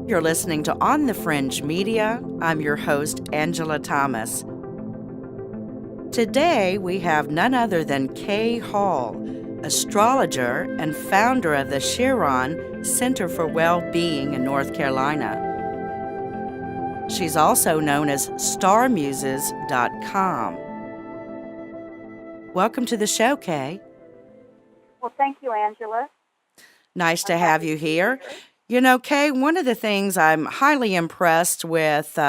You're listening to On the Fringe Media. I'm your host, Angela Thomas. Today, we have none other than Kay Hall, astrologer and founder of the Chiron Center for Well-Being in North Carolina. She's also known as starmuses.com. Welcome to the show, Kay. Well, thank you, Angela. Nice to have you here. You know, Kay, one of the things I'm highly impressed with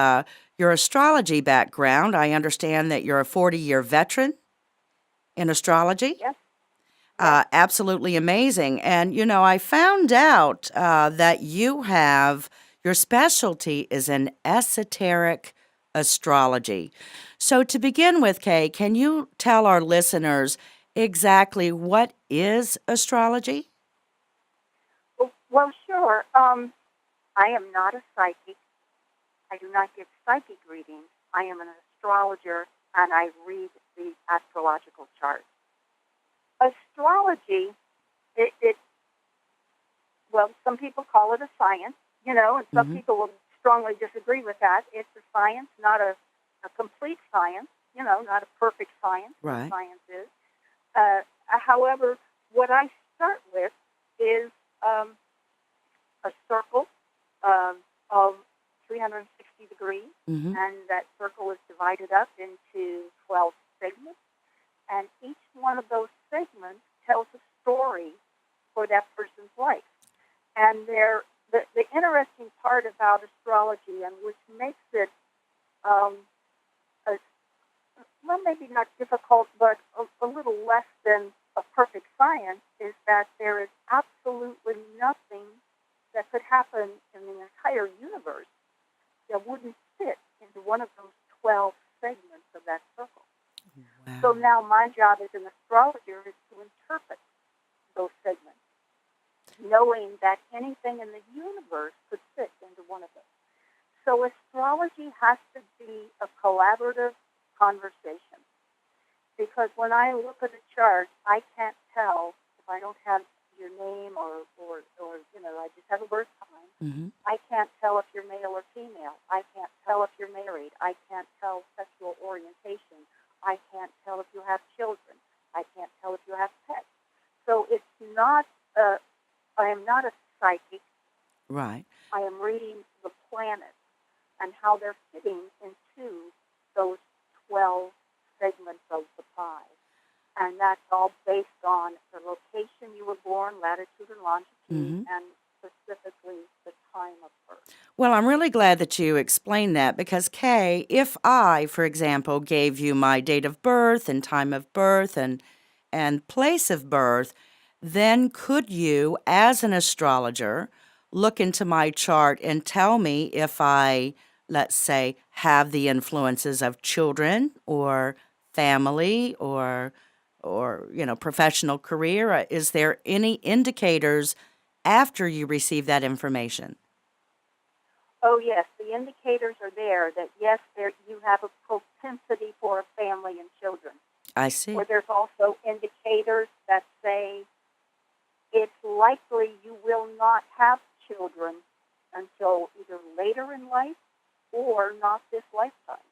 your astrology background. I understand that you're a 40-year veteran in astrology. Yes. Absolutely amazing. And, you know, I found out that your specialty is in esoteric astrology. So to begin with, Kay, can you tell our listeners exactly what is astrology? Well, sure. I am not a psychic. I do not give psychic readings. I am an astrologer, and I read the astrological chart. Astrology, well, some people call it a science, and some people will strongly disagree with that. It's a science, not a complete science, not a perfect science. Right. Science is. However, what I start with is a circle of 360 degrees, and that circle is divided up into 12 segments, and each one of those segments tells a story for that person's life. And the interesting part about astrology, and which makes it, maybe not difficult, but a little less than a perfect science, is that there is absolutely nothing that could happen in the entire universe that wouldn't fit into one of those 12 segments of that circle. Wow. So now my job as an astrologer is to interpret those segments, knowing that anything in the universe could fit into one of those. So astrology has to be a collaborative conversation, because when I look at a chart, I can't tell if I don't have your name or I just have a birth time. I can't tell if you're male or female. I can't tell if you're married. I can't tell sexual orientation. I can't tell if you have children. I can't tell if you have pets. So it's not. I am not a psychic. Right. I am reading the planets and how they're fitting into those 12 segments of the pie. And that's all based on the location you were born, latitude and longitude, and specifically the time of birth. Well, I'm really glad that you explained that, because, Kay, if I, for example, gave you my date of birth and time of birth and place of birth, then could you, as an astrologer, look into my chart and tell me if I, let's say, have the influences of children or family or professional career? Is there any indicators after you receive that information? Oh, yes, the indicators are there that, yes, you have a propensity for a family and children. I see. Or there's also indicators that say it's likely you will not have children until either later in life or not this lifetime.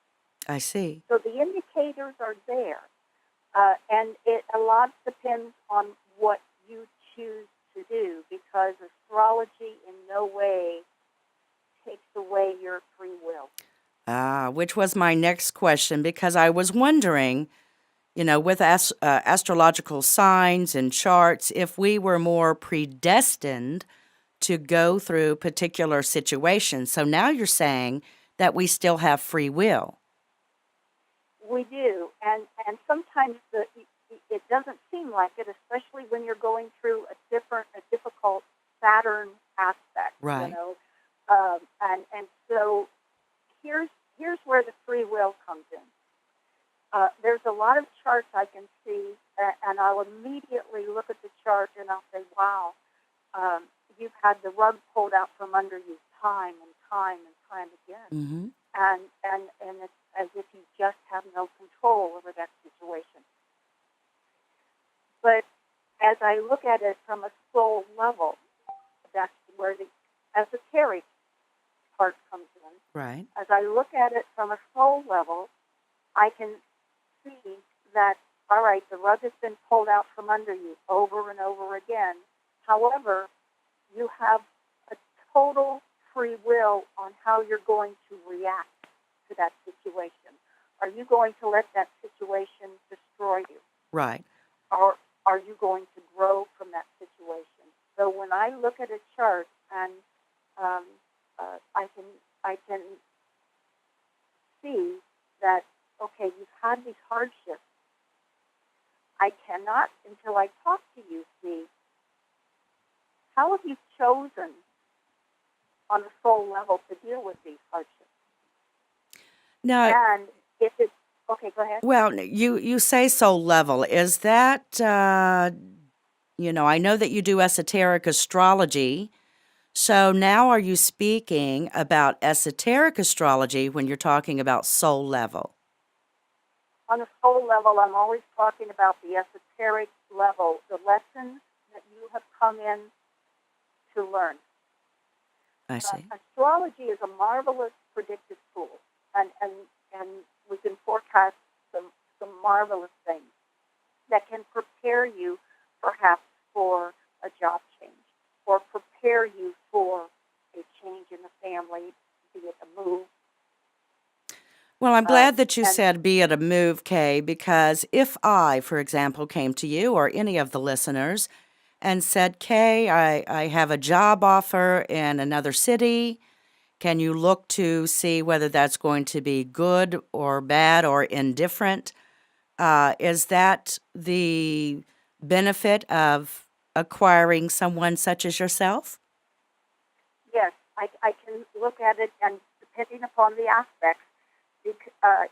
I see. So the indicators are there. And a lot depends on what you choose to do, because astrology in no way takes away your free will. Which was my next question, because I was wondering, with astrological signs and charts, if we were more predestined to go through particular situations. So now you're saying that we still have free will. We do, and sometimes it doesn't seem like it, especially when you're going through a difficult Saturn aspect. Right. And so here's where the free will comes in. There's a lot of charts I can see, and I'll immediately look at the chart and I'll say, wow, you've had the rug pulled out from under you time and time and time again. And it's as if you just have no control over that situation. But as I look at it from a soul level, that's where the esoteric part comes in. Right. As I look at it from a soul level, I can see that, all right, the rug has been pulled out from under you over and over again. However, you have a total free will on how you're going to react to that situation. Are you going to let that situation destroy you? Right. Or are you going to grow from that situation? So when I look at a chart and I can see that, okay, you've had these hardships. I cannot, until I talk to you, see how have you chosen on a soul level to deal with these hardships. Now, And if it's, okay, go ahead. well, you say soul level. Is that, I know that you do esoteric astrology. So now are you speaking about esoteric astrology when you're talking about soul level? On a soul level, I'm always talking about the esoteric level, the lessons that you have come in to learn. I see. Astrology is a marvelous predictive tool, and we can forecast some marvelous things that can prepare you perhaps for a job change or prepare you for a change in the family, be it a move. Well, I'm glad that you And said be it a move, Kay, because if I, for example, came to you or any of the listeners and said, Kay, I have a job offer in another city. Can you look to see whether that's going to be good or bad or indifferent? Is that the benefit of acquiring someone such as yourself? yes, I can look at it, and depending upon the aspects,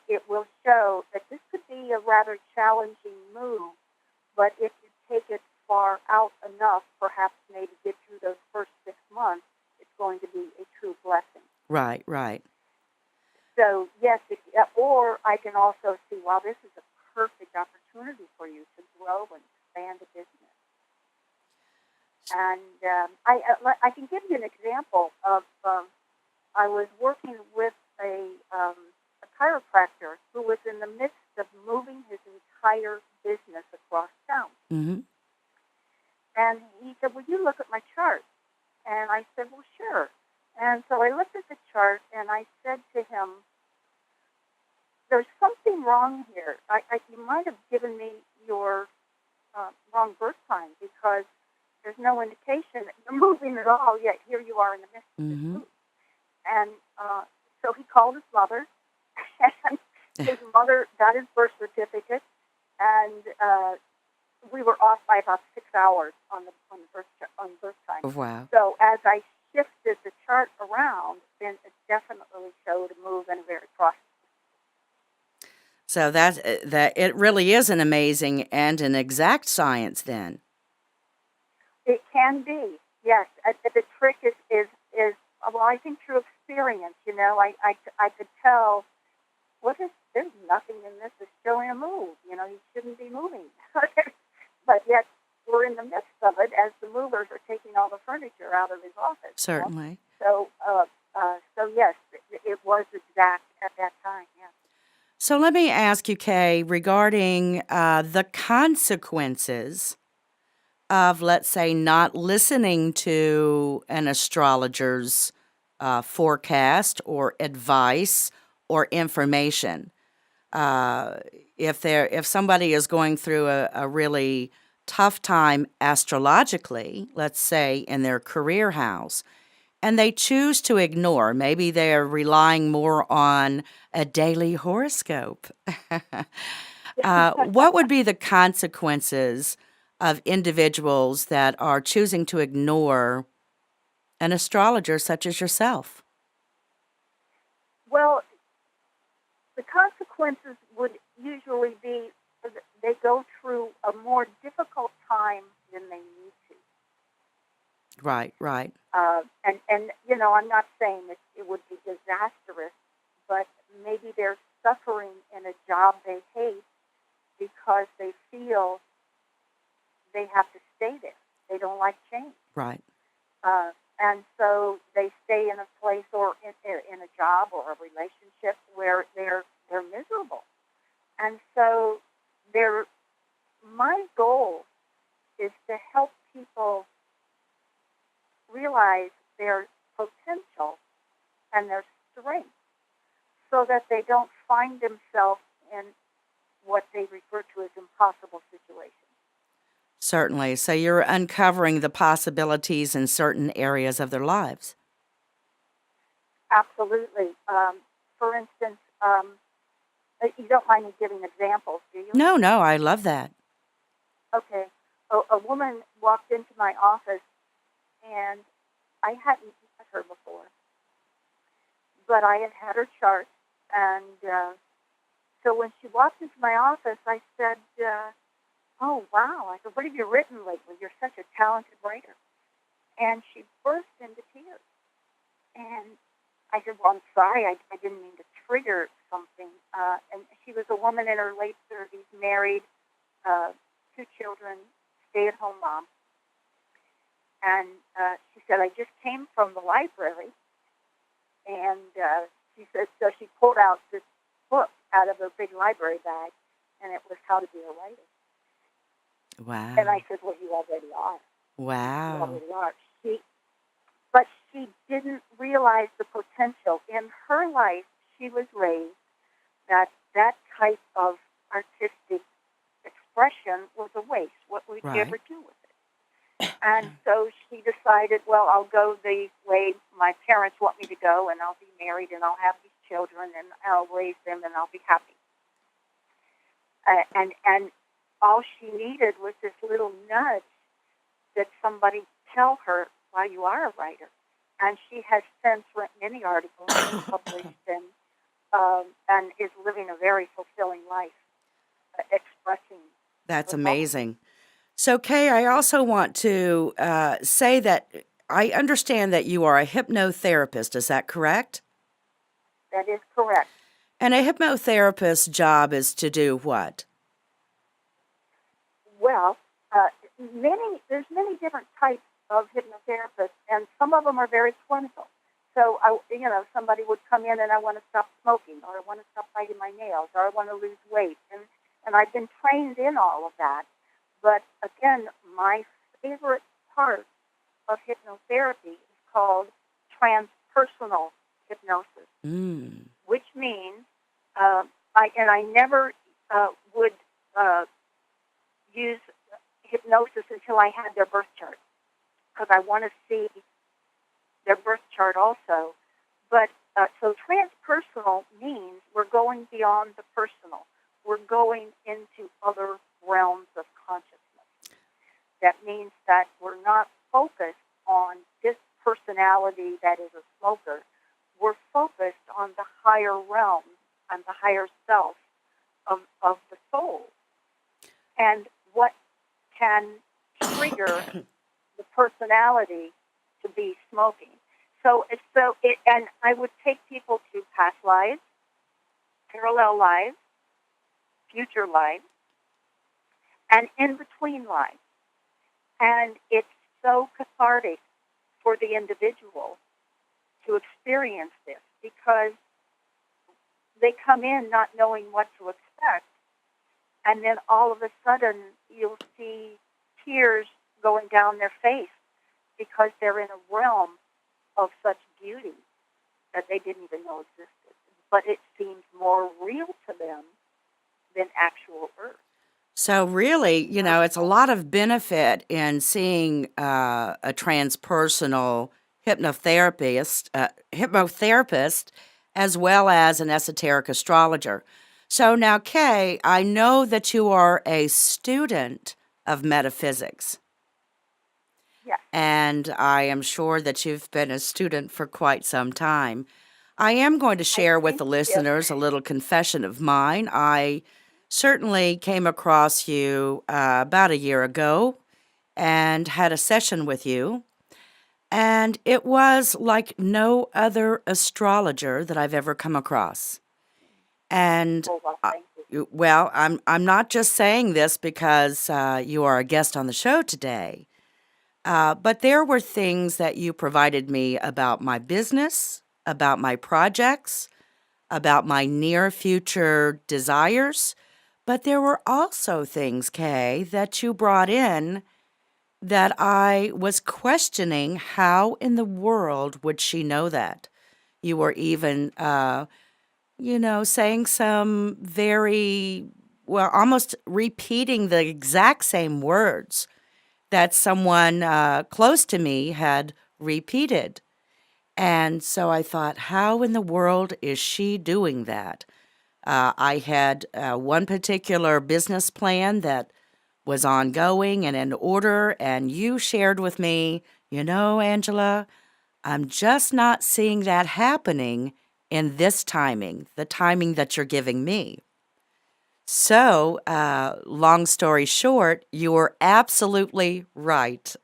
it will show that this could be a rather challenging move, but if you take it far out enough, perhaps maybe get through those first 6 months, it's going to be a true blessing. Right, right. So, yes, or I can also see, wow, this is a perfect opportunity for you to grow and expand a business. And I can give you an example of, I was working with a chiropractor who was in the midst of moving his entire business across town. Mm-hmm. And he said, will you look at my chart? And I said, well, sure. And so I looked at the chart, and I said to him, there's something wrong here. You might have given me your wrong birth time, because there's no indication that you're moving at all, yet here you are in the midst of this move. And so he called his mother, and his mother got his birth certificate, and we were off by about 6 hours on birth time. Wow. So as I shifted the chart around, then it definitely showed a move in a very prosperous. So that it really is an amazing and an exact science then. It can be, yes. The trick is well, I think through experience. I could tell there's nothing in this that's showing a move. He shouldn't be moving. But yet we're in the midst of it as the movers are taking all the furniture out of his office. Certainly. So yes, it was exact at that time. Yeah. So let me ask you, Kay, regarding the consequences of, let's say, not listening to an astrologer's forecast or advice or information. If somebody is going through a really tough time astrologically, let's say in their career house, and they choose to ignore, maybe they're relying more on a daily horoscope. What would be the consequences of individuals that are choosing to ignore an astrologer such as yourself? Well, the consequences would usually be that they go through a more difficult time than they need to. Right, right. And I'm not saying that it would be disastrous, but maybe they're suffering in a job they hate because they feel they have to stay there. They don't like change. Right. And so they stay in a place or in a job or a relationship where they're miserable. And so my goal is to help people realize their potential and their strength so that they don't find themselves in what they refer to as impossible situations. Certainly. So you're uncovering the possibilities in certain areas of their lives. Absolutely. For instance, you don't mind me giving examples, do you? No, I love that. Okay. A woman walked into my office, and I hadn't met her before, but I had her chart, and so when she walked into my office, I said, oh, wow. I said, what have you written lately? You're such a talented writer. And she burst into tears. And I said, well, I'm sorry. I didn't mean to trigger something. And she was a woman in her late 30s, married, 2 children, stay-at-home mom. And she said, I just came from the library. And she said, so she pulled out this book out of her big library bag, and it was How to Be a Writer. Wow. And I said, well, you already are. Wow. You already are. But she didn't realize the potential. In her life, she was raised that type of artistic expression was a waste. What would you ever do with it? And so she decided, well, I'll go the way my parents want me to go, and I'll be married, and I'll have these children, and I'll raise them, and I'll be happy. And all she needed was this little nudge that somebody tell her, well, you are a writer. And she has since written many articles and published and is living a very fulfilling life, expressing. That's amazing. So, Kay, I also want to say that I understand that you are a hypnotherapist. Is that correct? That is correct. And a hypnotherapist's job is to do what? Well, there's many different types of hypnotherapists, and some of them are very clinical. So, somebody would come in and I want to stop smoking, or I want to stop biting my nails, or I want to lose weight. And I've been trained in all of that. But again, my favorite part of hypnotherapy is called transpersonal hypnosis, which means I never would use hypnosis until I had their birth chart, because I want to see their birth chart also. But so transpersonal means we're going beyond the personal. We're going into other realms of consciousness. That means that we're not focused on this personality that is a smoker. We're focused on the higher realms and the higher self of the soul. And what can trigger the personality to be smoking. And I would take people to past lives, parallel lives, future lives, and in-between lives. And it's so cathartic for the individual to experience this, because they come in not knowing what to expect, and then all of a sudden you'll see tears going down their face because they're in a realm of such beauty that they didn't even know existed. But it seems more real to them than actual Earth. So really, it's a lot of benefit in seeing a transpersonal hypnotherapist, as well as an esoteric astrologer. So now, Kay, I know that you are a student of metaphysics. Yes. And I am sure that you've been a student for quite some time. I am going to share with the listeners a little confession of mine. I certainly came across you about a year ago and had a session with you. And it was like no other astrologer that I've ever come across. And Thank you. well, I'm not just saying this because you are a guest on the show today. But there were things that you provided me about my business, about my projects, about my near future desires. But there were also things, Kay, that you brought in that I was questioning how in the world would she know that? You were even, saying some very, well, almost repeating the exact same words that someone close to me had repeated. And so I thought, how in the world is she doing that? I had one particular business plan that was ongoing and in order, and you shared with me, Angela, I'm just not seeing that happening in this timing, the timing that you're giving me. So, long story short, you were absolutely right.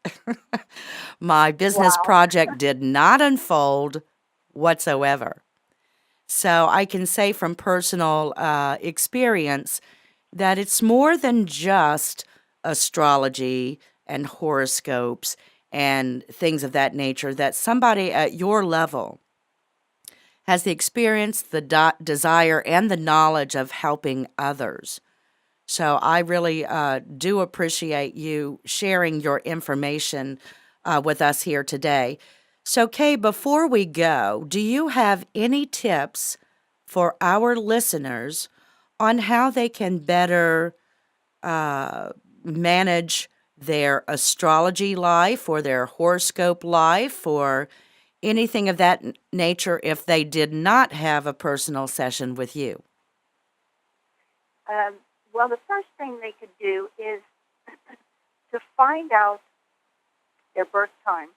My business Wow. project did not unfold whatsoever. So, I can say from personal experience that it's more than just astrology and horoscopes and things of that nature, that somebody at your level has the experience, the desire, and the knowledge of helping others. So I really do appreciate you sharing your information with us here today. So, Kay, before we go, do you have any tips for our listeners on how they can better manage their astrology life or their horoscope life or anything of that nature if they did not have a personal session with you? Um, well, the first thing they could do is to find out their birth time.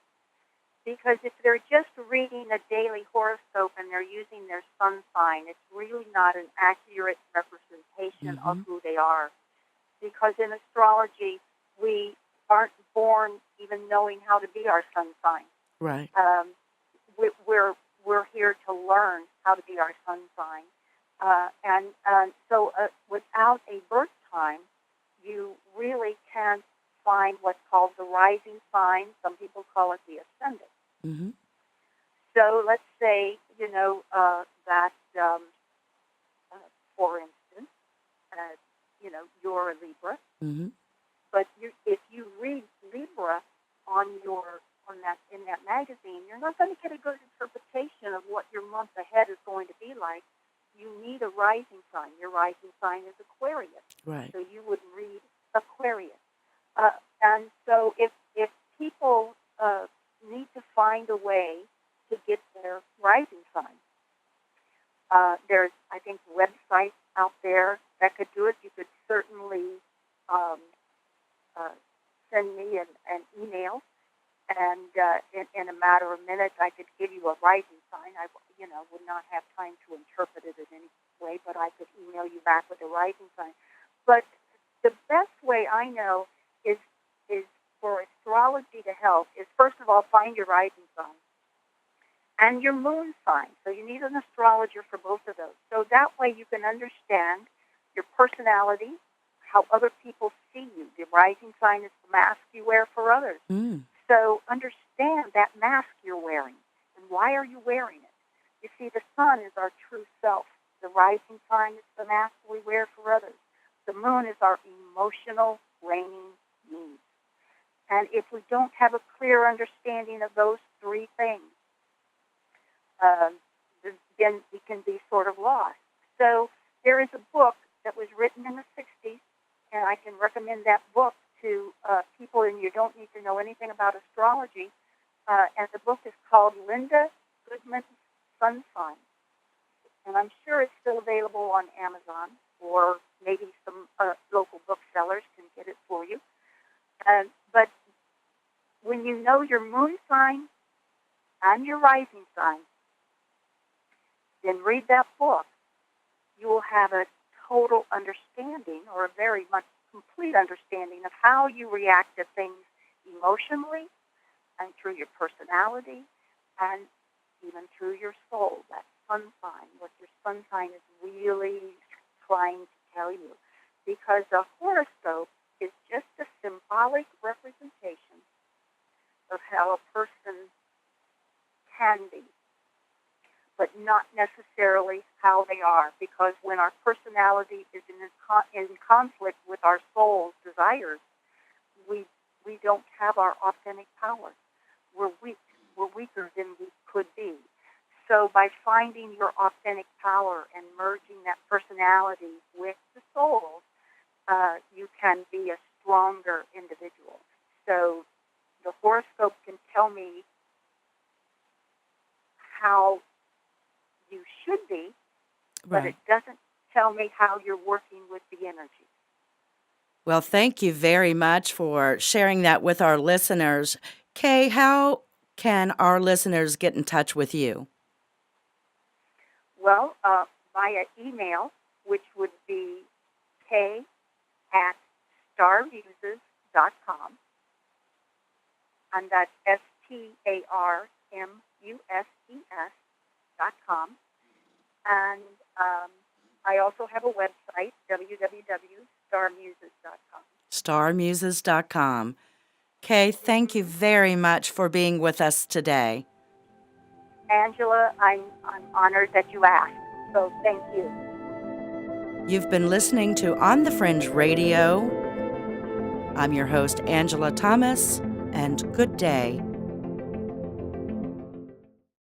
Because if they're just reading a daily horoscope and they're using their sun sign, it's really not an accurate representation of Mm-hmm. who they are. Because in astrology, we aren't born even knowing how to be our sun sign. Right. Um, we're here to learn how to be our sun sign. So without a birth time, you really can't find what's called the rising sign. Some people call it the ascendant. Mm-hmm. So let's say, that, for instance, you're a Libra, Mm-hmm. but if you read Libra in that magazine, you're not going to get a good interpretation of what your month ahead is going to be like. You need a rising sign. Your rising sign is Aquarius, Right. so you would read Aquarius. And so if people need to find a way to get their rising sign, there's, I think, websites out there that could do it. You could certainly um, send me an email, and in a matter of minutes, I could give you a rising sign. I, would not have time to interpret it in any way, but I could email you back with a rising sign. But the best way I know is for astrology to help is, first of all, find your rising sign and your moon sign. So you need an astrologer for both of those. So that way you can understand your personality, how other people see you. The rising sign is the mask you wear for others. Mm. So understand that mask you're wearing and why are you wearing it. You see, the sun is our true self. The rising sign is the mask we wear for others. The moon is our emotional reigning needs. And if we don't have a clear understanding of those three things, then we can be sort of lost. So there is a book that was written in the 60s, and I can recommend that book to people, and you don't need to know anything about astrology. And the book is called Linda Goodman's Sun Sign. And I'm sure it's still available on Amazon, or maybe some local booksellers can get it for you. But when you know your moon sign and your rising sign, then read that book. You will have a total understanding, or a very much complete understanding, of how you react to things emotionally and through your personality and even through your soul, that sun sign, what your sun sign is really trying to tell you. Because a horoscope is just a symbolic representation of how a person can be, but not necessarily how they are, because when our personality is in conflict with our soul's desires, we don't have our authentic power. We're weak. We're weaker than we could be. So by finding your authentic power and merging that personality with the soul, you can be a stronger individual. So the horoscope can tell me how you should be, but Right. it doesn't tell me how you're working with the energy. Well, thank you very much for sharing that with our listeners. Kay, how can our listeners get in touch with you? Well, via email, which would be k@starmuses.com, and that's STARMUSES.com. And I also have a website, www.starmuses.com. Starmuses.com. Kay, thank you very much for being with us today. Angela, I'm honored that you asked, so thank you. You've been listening to On the Fringe Radio. I'm your host, Angela Thomas, and good day.